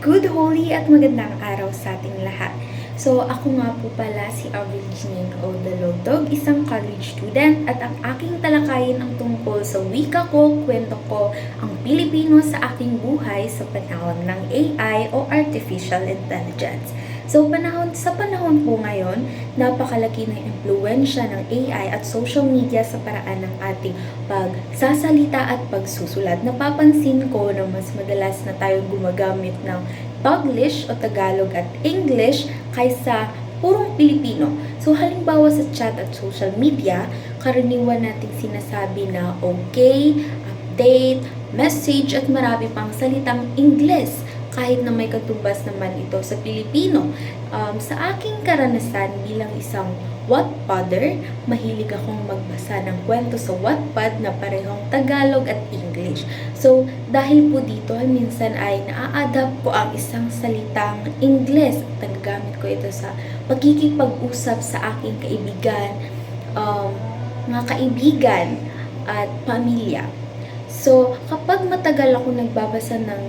Good, holy at magandang araw sa ating lahat. So, ako nga po pala si Avril Jean Odalotog, isang college student at ang aking talakayin ang tungkol sa wika ko, kwento ko, ang Pilipino sa aking buhay sa panahon ng AI o Artificial Intelligence. So, sa panahon po ngayon, napakalaki ng impluwensya ng AI at social media sa paraan ng ating pagsasalita at pagsusulat. Napapansin ko na mas madalas na tayong gumagamit ng Taglish o Tagalog at English kaysa purong Pilipino. So, halimbawa sa chat at social media, karaniwan nating sinasabi na okay, update, message at marami pang salitang Ingles kahit na may katumbas naman ito sa Pilipino. Sa aking karanasan bilang isang Wattpadder, mahilig akong magbasa ng kwento sa Wattpad na parehong Tagalog at English. So, dahil po dito, minsan ay naa-adapt ko ang isang salitang Ingles at nagagamit ko ito sa pagkikipag-usap sa aking kaibigan, mga kaibigan at pamilya. So, kapag matagal ako nagbabasa ng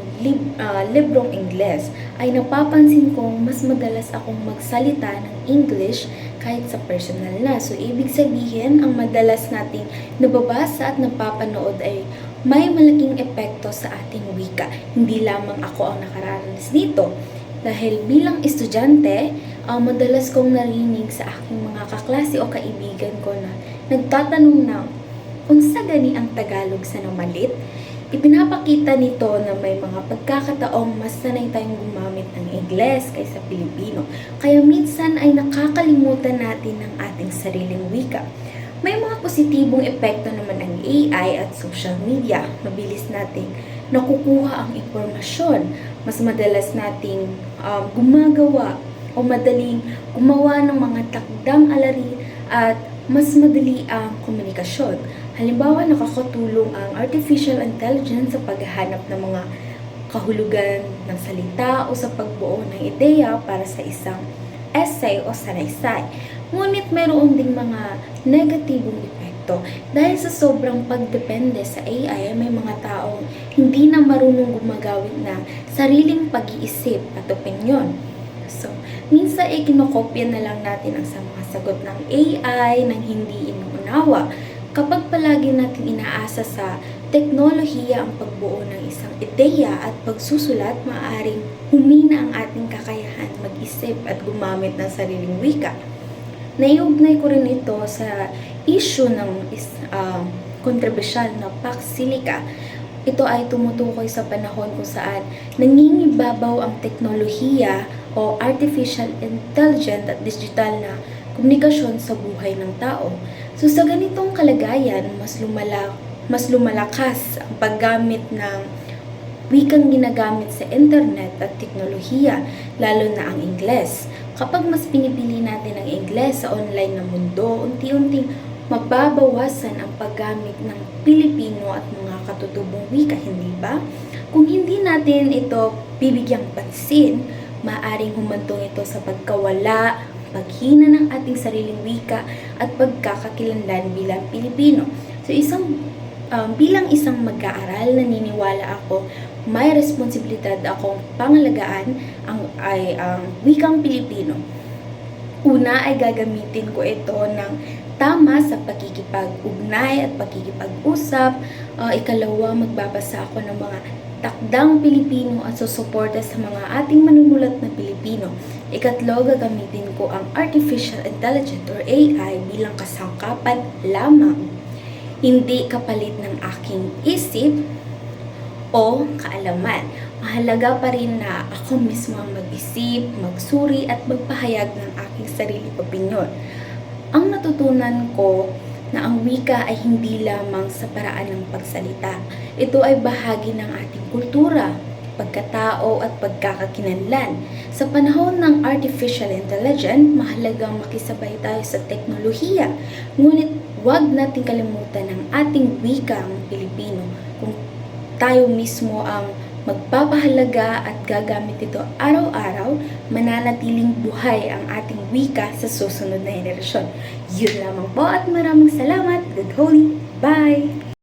librong Ingles, ay napapansin kong mas madalas akong magsalita ng English kahit sa personal na. So, ibig sabihin, ang madalas nating nababasa at napapanood ay may malaking epekto sa ating wika. Hindi lamang ako ang nakaranas nito. Dahil bilang estudyante, madalas kong narinig sa aking mga kaklase o kaibigan ko na nagtatanong na, unsa gani ang Tagalog sa namalit? Ipinapakita nito na may mga pagkakataong mas sanay tayong gumamit ng Ingles kaysa Pilipino. Kaya minsan ay nakakalimutan natin ang ating sariling wika. May mga positibong epekto naman ng AI at social media. Mabilis nating nakukuha ang impormasyon. Mas madalas nating gumagawa o madaling gumawa ng mga takdang alari at mas madali ang komunikasyon. Halimbawa, nakakatulong ang artificial intelligence sa paghahanap ng mga kahulugan ng salita o sa pagbuo ng ideya para sa isang essay o sanaysay. Ngunit mayroon ding mga negatibong epekto. Dahil sa sobrang pagdepende sa AI, may mga taong hindi na marunong gumagawit ng sariling pag-iisip at opinyon. So, minsan ay kinokopya na lang natin ang mga sagot ng AI nang hindi inuunawa. Kapag palagi natin inaasa sa teknolohiya ang pagbuo ng isang ideya at pagsusulat, maaaring humina ang ating kakayahan mag-isip at gumamit ng sariling wika. Naiugnay ko rin ito sa issue ng kontrobersyal na Pax Silica. Ito ay tumutukoy sa panahon kung saan nangingibabaw ang teknolohiya o artificial intelligence at digital na komunikasyon sa buhay ng tao. So sa ganitong kalagayan, mas lumalakas ang paggamit ng wikang ginagamit sa internet at teknolohiya, lalo na ang Ingles. Kapag mas pinipili natin ang Ingles sa online na mundo, unti-unting mababawasan ang paggamit ng Pilipino at mga katutubong wika, hindi ba? Kung hindi natin ito bibigyang pansin, maaring humantong ito sa pagkawala, paghina ng ating sariling wika at pagkakakilanlan bilang Pilipino. So bilang isang mag-aaral, naniniwala ako may responsibilidad akong pangalagaan ang wikang Pilipino. Una ay gagamitin ko ito ng tama sa pakikipag-ugnay at pakikipag-usap. Ikalawa, magbabasa ako ng mga takdang Pilipino at susuporta sa mga ating manunulat na Pilipino. Ikatlo, gagamitin ko ang artificial intelligence or AI bilang kasangkapan lamang, hindi kapalit ng aking isip o kaalaman. Mahalaga pa rin na ako mismo ang mag-isip, magsuri at magpahayag ng aking sariling opinyon. Ang natutunan ko na ang wika ay hindi lamang sa paraan ng pagsalita. Ito ay bahagi ng ating kultura, pagkatao at pagkakakinanlan. Sa panahon ng artificial intelligence, mahalagang makisabay tayo sa teknolohiya. Ngunit huwag natin kalimutan ang ating wikang Pilipino. Kung tayo mismo ang magpapahalaga at gagamit ito araw-araw, mananatiling buhay ang ating wika sa susunod na henerasyon. Yun lamang po at maraming salamat. Good holy. Bye!